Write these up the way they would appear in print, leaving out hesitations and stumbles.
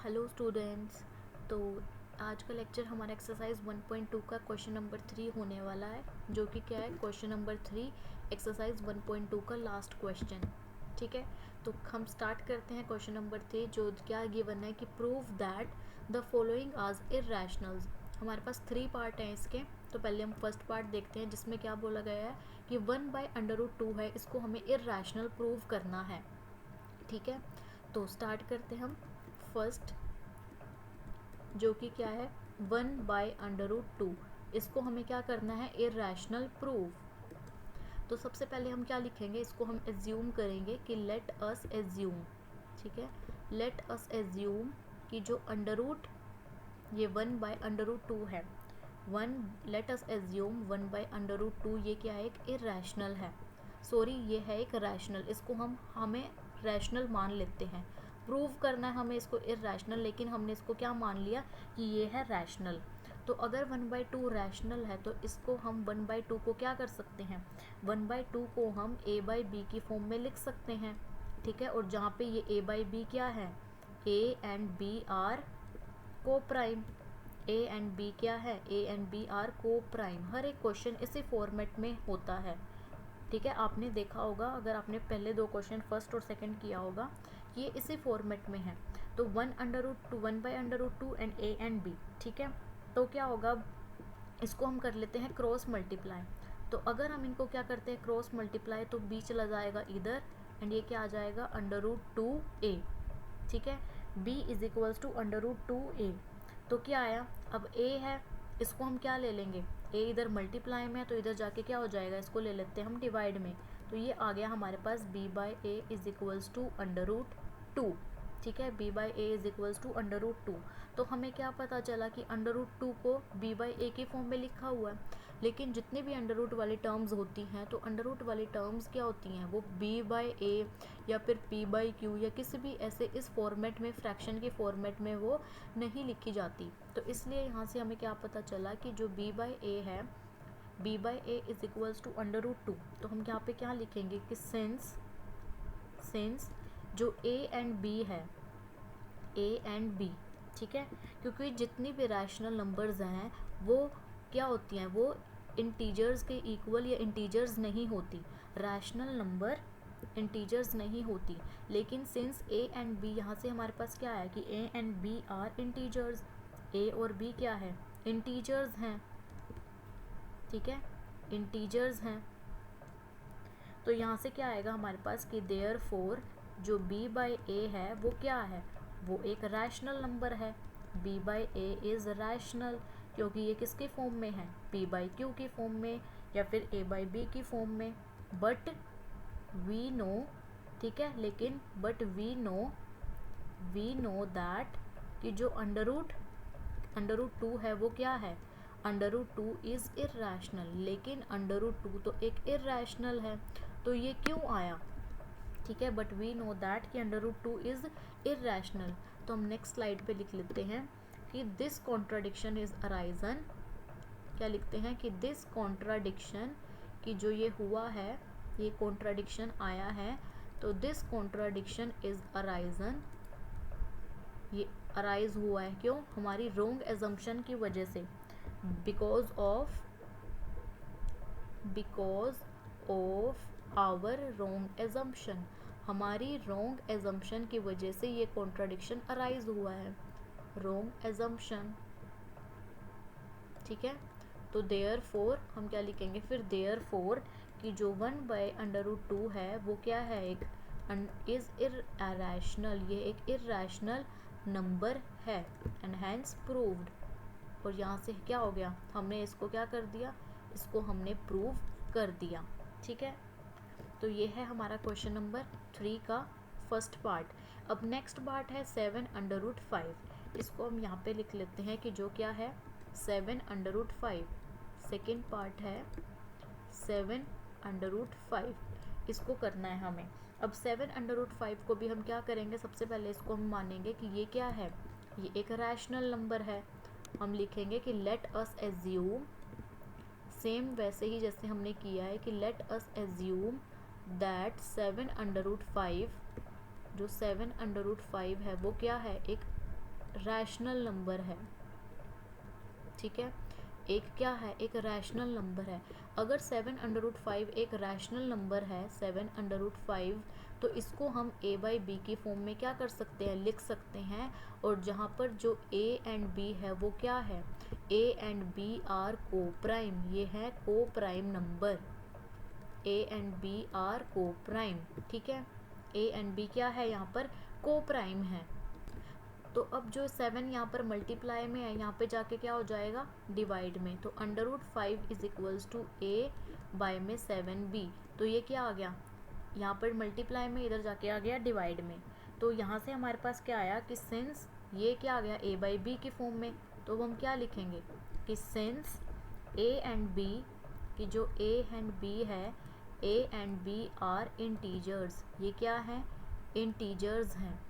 Hello students. तो आज का लेक्चर हमारा एक्सरसाइज 1.2 का क्वेश्चन नंबर 3 होने वाला है, जो कि क्या है, क्वेश्चन नंबर 3 एक्सरसाइज 1.2 का लास्ट क्वेश्चन। ठीक है, तो हम स्टार्ट करते हैं क्वेश्चन नंबर 3, जो क्या गिवन है कि प्रूव दैट द फॉलोइंग आज इर्रेशनल्स। हमारे पास 3 पार्ट हैं इसके। तो पहले हम फर्स्ट पार्ट देखते हैं, जिसमें क्या बोला गया है कि 1/√2 है, इसको हमें इर्रेशनल प्रूव करना है। ठीक है, तो स्टार्ट करते हैं हम। फर्स्ट, जो कि क्या है, 1/√2, इसको हमें क्या करना है, इर्रेशनल प्रूव। तो सबसे पहले हम क्या लिखेंगे, इसको हम एज्यूम करेंगे कि लेट अस एज्यूम। ठीक है, लेट अस एज्यूम कि जो अंडर रूट ये 1/√2 है, लेट अस एज्यूम 1/√2 ये क्या है, एक इर्रेशनल है। सॉरी, ये है एक रैशनल, इसको हमें रैशनल मान लेते हैं। प्रूव करना है हमें इसको इर्रेशनल, लेकिन हमने इसको क्या मान लिया कि ये है रैशनल। तो अगर 1/2 रैशनल है, तो इसको हम 1/2 को क्या कर सकते हैं, 1/2 को हम a/b की फॉर्म में लिख सकते हैं। ठीक है, और जहाँ पे ये a/b क्या है, a एंड b आर को प्राइम। ए एंड बी क्या है, ए एंड बी आर को प्राइम। हर एक क्वेश्चन इसी फॉर्मेट में होता है। ठीक है, आपने देखा होगा, अगर आपने पहले 2 क्वेश्चन फर्स्ट और सेकंड किया होगा, ये इसी फॉर्मेट में है। तो 1/√2 एंड ए एंड बी। ठीक है, तो क्या होगा, इसको हम कर लेते हैं क्रॉस मल्टीप्लाई। तो अगर हम इनको क्या करते हैं, क्रॉस मल्टीप्लाई, तो बी चला जाएगा इधर, एंड ये क्या आ जाएगा, √2a। ठीक है, b is equals to √2a। तो क्या आया, अब a है, इसको हम क्या ले लेंगे, a इधर मल्टीप्लाई में है, तो इधर जाके क्या हो जाएगा, इसको ले लेते हैं हम डिवाइड में। तो ये आ गया हमारे पास b/a इज इक्वल्स टू √2। ठीक है, b/a इज इक्वल्स टू √2। तो हमें क्या पता चला कि √2 को b/a की फॉर्म में लिखा हुआ है। लेकिन जितने भी अंडर रूट वाली टर्म्स होती हैं, तो अंडर रूट वाली टर्म्स क्या होती हैं, वो b/a या फिर p/q या किसी भी ऐसे इस फॉर्मेट में, फ्रैक्शन के फॉर्मेट में वो नहीं लिखी जाती। तो इसलिए यहाँ से हमें क्या पता चला कि जो b/a है, b/a इज इक्वल्स टू √2। तो हम यहाँ पे क्या लिखेंगे कि सिंस जो a एंड b है, a एंड b, ठीक है, क्योंकि जितनी भी रैशनल नंबर्स हैं वो क्या होती हैं, वो इंटीजर्स के इक्वल या इंटीजर्स नहीं होती। रैशनल नंबर इंटीजर्स नहीं होती, लेकिन सिंस a एंड b, यहाँ से हमारे पास क्या है कि a and b are integers. a और b क्या है, इंटीजर्स हैं। ठीक है, इंटीजर्स हैं। तो यहाँ से क्या आएगा हमारे पास कि देयरफॉर जो b/a है वो क्या है, वो एक रैशनल नंबर है। b/a इज़ रैशनल, क्योंकि ये किसके फॉर्म में है, p/q की फॉर्म में या फिर a/b की फॉर्म में। बट वी नो, ठीक है, लेकिन बट वी नो दैट कि जो अंडर रूट 2 है वो क्या है, √2 इज़ इर्रेशनल। लेकिन √2 तो एक इर्रेशनल है, तो ये क्यों आया। ठीक है, बट वी नो दैट कि √2 इज़ इर्रेशनल। तो हम नेक्स्ट स्लाइड पे लिख लेते हैं कि दिस कॉन्ट्राडिक्शन इज़ अराइजन। क्या लिखते हैं कि दिस कॉन्ट्राडिक्शन, कि जो ये हुआ है, ये कॉन्ट्राडिक्शन आया है, तो दिस कॉन्ट्राडिक्शन इज़ अराइजन, ये अराइज हुआ है क्यों, हमारी रोंग एजम्पशन की वजह से। Because of our wrong assumption, हमारी रोंग एजम्पशन की वजह से ये कॉन्ट्राडिक्शन अराइज हुआ है, रोंग एजम्पशन। ठीक है, तो देयरफॉर हम क्या लिखेंगे फिर, देयरफॉर कि जो 1/√2 है वो क्या है, एक इज इर्रेशनल, ये एक इर्रेशनल नंबर है, एंड हैंस प्रूव्ड। और यहाँ से क्या हो गया, हमने इसको क्या कर दिया, इसको हमने प्रूव कर दिया। ठीक है, तो ये है हमारा क्वेश्चन नंबर 3 का फर्स्ट पार्ट। अब नेक्स्ट पार्ट है 7/5। इसको हम यहाँ पे लिख लेते हैं कि जो क्या है, 7/5। सेकेंड पार्ट है 7/5, इसको करना है हमें। अब 7/5 को भी हम क्या करेंगे, सबसे पहले इसको हम मानेंगे कि ये क्या है, ये एक रैशनल नंबर है। हम लिखेंगे कि लेट अस एज्यूम, सेम वैसे ही जैसे हमने किया है कि लेट अस एज्यूम दैट 7/5, जो 7/5 है वो क्या है, एक रैशनल नंबर है, ठीक है, एक क्या है, एक रैशनल नंबर है। अगर 7/5 एक रैशनल नंबर है 7/5, तो इसको हम a बाई बी की फॉर्म में क्या कर सकते हैं, लिख सकते हैं। और जहाँ पर जो a एंड b है वो क्या है, a and b are coprime, ये है coprime number, a and b are coprime, ठीक है, a एंड b क्या है यहाँ पर, को प्राइम है। तो अब जो 7 यहाँ पर मल्टीप्लाई में है, यहाँ पे जाके क्या हो जाएगा, डिवाइड में। तो √5 is equals to a by में 7b, तो ये क्या आ गया, यहाँ पर मल्टीप्लाई में, इधर जाके आ गया डिवाइड में। तो यहाँ से हमारे पास क्या आया कि सिंस ये क्या आ गया a बाई बी की फॉर्म में, तो हम क्या लिखेंगे कि सिंस a एंड b, कि जो a एंड b है, a and b are integers, ये क्या है, इंटीजर्स हैं,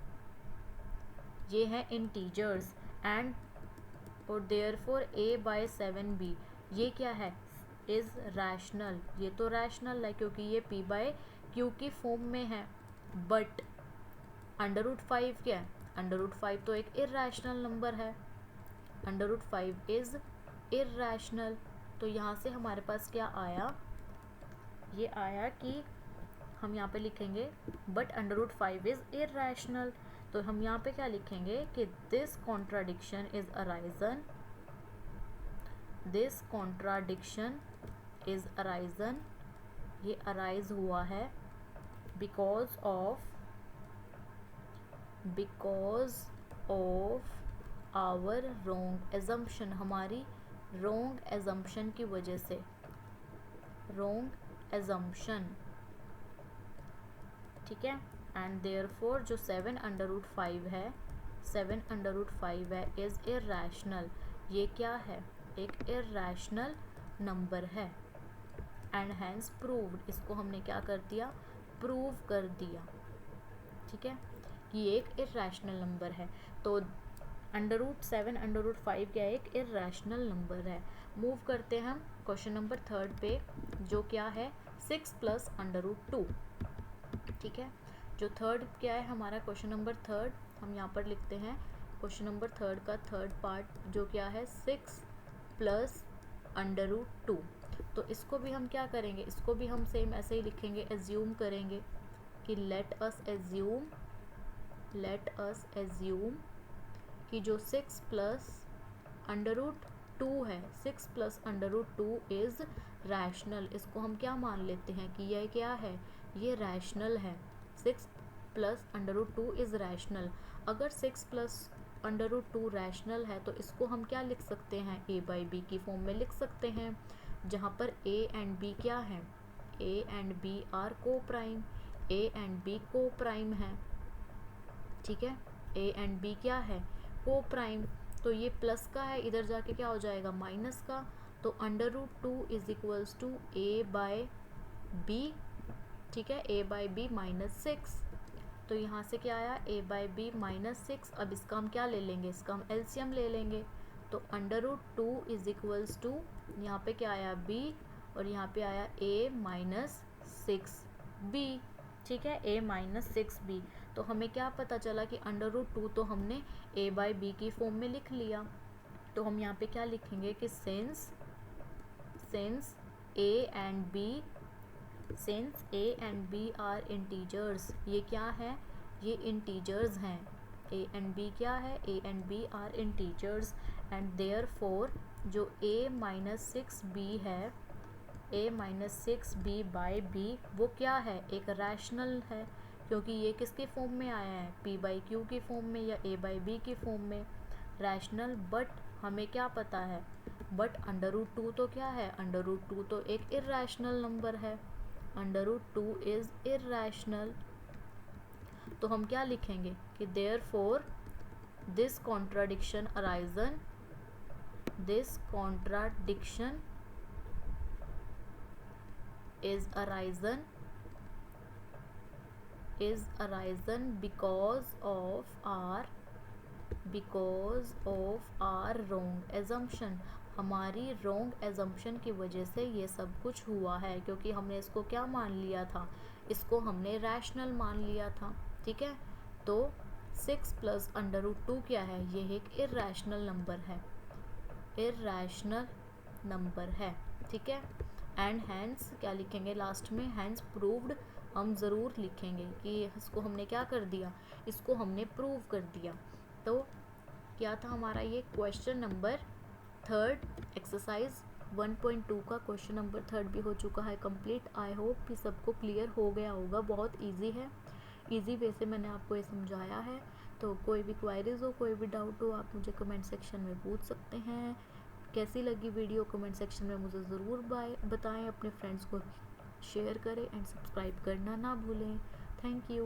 ये है इंटीजर्स, एंड और देयरफॉर a बाय 7b, ये क्या है, इज़ रैशनल, ये तो रैशनल है क्योंकि ये p बाय q की फॉर्म में है। बट √5 क्या है, √5 तो एक इर्रैशनल नंबर है, √5 इज़ इर्रैशनल। तो यहाँ से हमारे पास क्या आया, ये आया कि हम यहाँ पे लिखेंगे बट √5 इज़ इर्रैशनल। तो हम यहाँ पे क्या लिखेंगे कि this contradiction is arisen, this contradiction is arisen, ये अराइज हुआ है because of our wrong assumption, हमारी रोंग एजम्पशन की वजह से, रोंग एजम्पशन, ठीक है। एंड देयरफॉर जो 7/5 है, 7/5 है इज़ इर्रैशनल, ये क्या है, एक इर्रैशनल नंबर है। एंड हैंस प्रूव्ड, इसको हमने क्या कर दिया, प्रूव कर दिया, ठीक है, कि ये एक इर्रैशनल नंबर है। तो √7/5 क्या एक इर्रैशनल नंबर है। मूव करते हैं हम क्वेश्चन नंबर 3 पे, जो क्या है 6 + √2, ठीक है। जो थर्ड क्या है हमारा क्वेश्चन नंबर 3, हम यहाँ पर लिखते हैं क्वेश्चन नंबर 3 का थर्ड पार्ट, जो क्या है 6 + √2। तो इसको भी हम क्या करेंगे, इसको भी हम सेम ऐसे ही लिखेंगे, एज्यूम करेंगे कि लेट अस एज्यूम कि जो 6 + √2 है, 6 + √2 इज़ रैशनल, इसको हम क्या मान लेते हैं कि यह क्या है, ये रैशनल है, 6 + √2 इज़ रैशनल। अगर 6 + √2 रैशनल है तो इसको हम क्या लिख सकते हैं, a बाई बी की फॉर्म में लिख सकते हैं, जहाँ पर a एंड b क्या है, a एंड b आर को प्राइम, a एंड b को प्राइम है, ठीक है, a एंड b क्या है, को प्राइम। तो ये प्लस का है, इधर जाके क्या हो जाएगा, माइनस का। तो √2 is equals to a by b, ठीक है, a बाई बी -6। तो यहाँ से क्या आया, a बाई बी -6। अब इसका हम क्या ले लेंगे, इसका हम एलसीएम ले लेंगे। तो √2 इज इक्वल्स टू, यहाँ पे क्या आया b, और यहाँ पे आया a -6b, ठीक है, a -6b। तो हमें क्या पता चला कि √2 तो हमने a बाई बी की फॉर्म में लिख लिया। तो हम यहाँ पे क्या लिखेंगे कि since a and b are integers, ये क्या है, ये इंटीजर्स हैं, a एंड b क्या है, a and b are integers, and therefore जो a -6b है, a -6b बाई b, वो क्या है, एक रैशनल है, क्योंकि ये किसके फॉर्म में आया है, p बाई क्यू की फॉर्म में या a बाई बी की फॉर्म में, रैशनल। बट हमें क्या पता है, बट √2 तो क्या है, √2 तो एक इर्रैशनल नंबर है, √2 इज़ इर्रैशनल। तो हम क्या लिखेंगे कि therefore this contradiction arisen, this contradiction is arisen because of our wrong assumption, हमारी wrong assumption की वजह से ये सब कुछ हुआ है, क्योंकि हमने इसको क्या मान लिया था, इसको हमने रैशनल मान लिया था, ठीक है। तो 6 प्लस अंडर रूट 2 क्या है, ये एक इर्रेशनल नंबर है, इर्रेशनल नंबर है, ठीक है। एंड हैंस क्या लिखेंगे लास्ट में, हैंस प्रूव्ड हम ज़रूर लिखेंगे कि इसको हमने क्या कर दिया, इसको हमने प्रूव कर दिया। तो क्या था हमारा ये क्वेश्चन नंबर थर्ड, एक्सरसाइज 1.2 का क्वेश्चन नंबर थर्ड भी हो चुका है कंप्लीट। आई होप कि सबको क्लियर हो गया होगा, बहुत इजी है, इजी वे से मैंने आपको ये समझाया है। तो कोई भी क्वायरीज हो, कोई भी डाउट हो, आप मुझे कमेंट सेक्शन में पूछ सकते हैं। कैसी लगी वीडियो कमेंट सेक्शन में मुझे ज़रूर बताएं, अपने फ्रेंड्स को शेयर करें एंड सब्सक्राइब करना ना भूलें। Thank you.